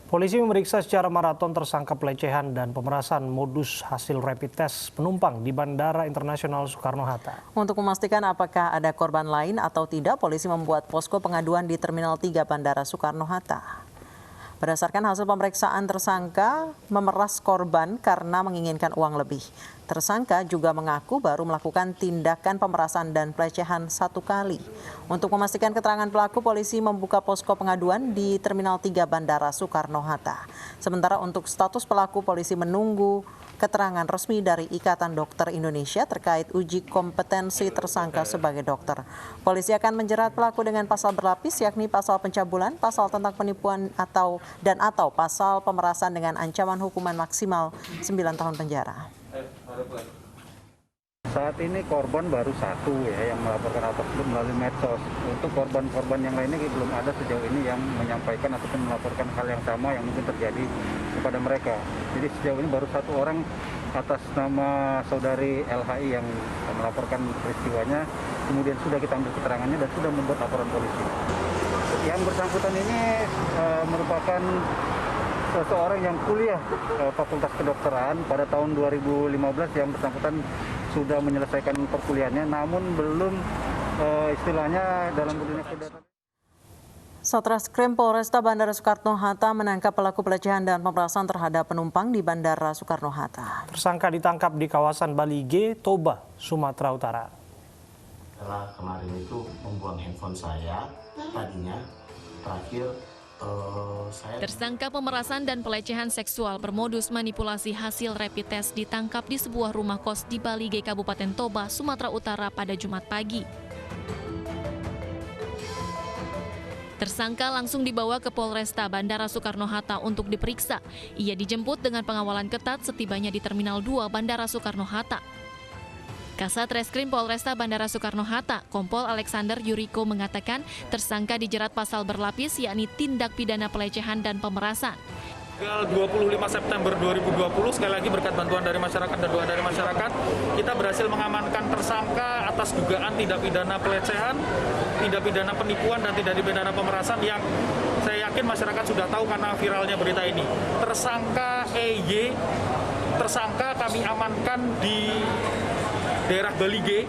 Polisi memeriksa secara maraton tersangka pelecehan dan pemerasan modus hasil rapid test penumpang di Bandara Internasional Soekarno-Hatta. Untuk memastikan apakah ada korban lain atau tidak, polisi membuat posko pengaduan di Terminal 3 Bandara Soekarno-Hatta. Berdasarkan hasil pemeriksaan, tersangka memeras korban karena menginginkan uang lebih. Tersangka juga mengaku baru melakukan tindakan pemerasan dan pelecehan 1 kali. Untuk memastikan keterangan pelaku, polisi membuka posko pengaduan di Terminal 3 Bandara Soekarno-Hatta. Sementara untuk status pelaku, polisi menunggu keterangan resmi dari Ikatan Dokter Indonesia terkait uji kompetensi tersangka sebagai dokter. Polisi akan menjerat pelaku dengan pasal berlapis, yakni pasal pencabulan, pasal tentang penipuan atau pasal pemerasan dengan ancaman hukuman maksimal 9 tahun penjara. Saat ini korban baru 1 ya yang melaporkan hal tersebut melalui medsos. Untuk korban-korban yang lainnya belum ada sejauh ini yang menyampaikan ataupun melaporkan hal yang sama yang mungkin terjadi kepada mereka. Jadi sejauh ini baru 1 orang atas nama saudari LHI yang melaporkan peristiwanya, kemudian sudah kita ambil keterangannya dan sudah membuat laporan polisi. Yang bersangkutan ini merupakan seseorang yang kuliah Fakultas Kedokteran pada tahun 2015. Yang bersangkutan sudah menyelesaikan perkuliahannya, namun belum istilahnya dalam dunia kedokteran. Satreskrim Polresta Bandara Soekarno-Hatta menangkap pelaku pelecehan dan pemerasan terhadap penumpang di Bandara Soekarno-Hatta. Tersangka ditangkap di kawasan Bali G, Toba, Sumatera Utara. Setelah kemarin itu membuang handphone saya, tadinya terakhir Tersangka pemerasan dan pelecehan seksual bermodus manipulasi hasil rapid test ditangkap di sebuah rumah kos di Bali G, Kabupaten Toba, Sumatera Utara pada Jumat pagi. Tersangka langsung dibawa ke Polresta Bandara Soekarno-Hatta untuk diperiksa. Ia dijemput dengan pengawalan ketat setibanya di Terminal 2 Bandara Soekarno-Hatta. Kasat Reskrim Polresta Bandara Soekarno-Hatta, Kompol Alexander Yuriko mengatakan tersangka dijerat pasal berlapis, yakni tindak pidana pelecehan dan pemerasan. Tanggal 25 September 2020, sekali lagi berkat bantuan dari masyarakat dan doa dari masyarakat, kita berhasil mengamankan tersangka atas dugaan tindak pidana pelecehan, tindak pidana penipuan, dan tindak pidana pemerasan yang saya yakin masyarakat sudah tahu karena viralnya berita ini. Tersangka EY, tersangka kami amankan di daerah Bali G,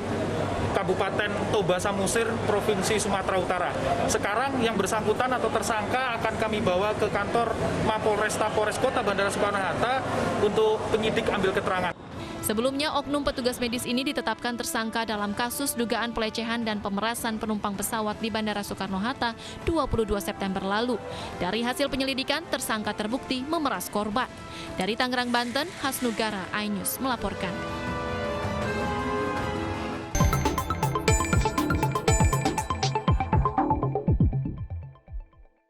Kabupaten Toba Samosir, Provinsi Sumatera Utara. Sekarang yang bersangkutan atau tersangka akan kami bawa ke kantor Mapolresta Polres Kota Bandara Soekarno-Hatta untuk penyidik ambil keterangan. Sebelumnya, oknum petugas medis ini ditetapkan tersangka dalam kasus dugaan pelecehan dan pemerasan penumpang pesawat di Bandara Soekarno-Hatta 22 September lalu. Dari hasil penyelidikan, tersangka terbukti memeras korban. Dari Tangerang, Banten, Hasnugara, iNews melaporkan.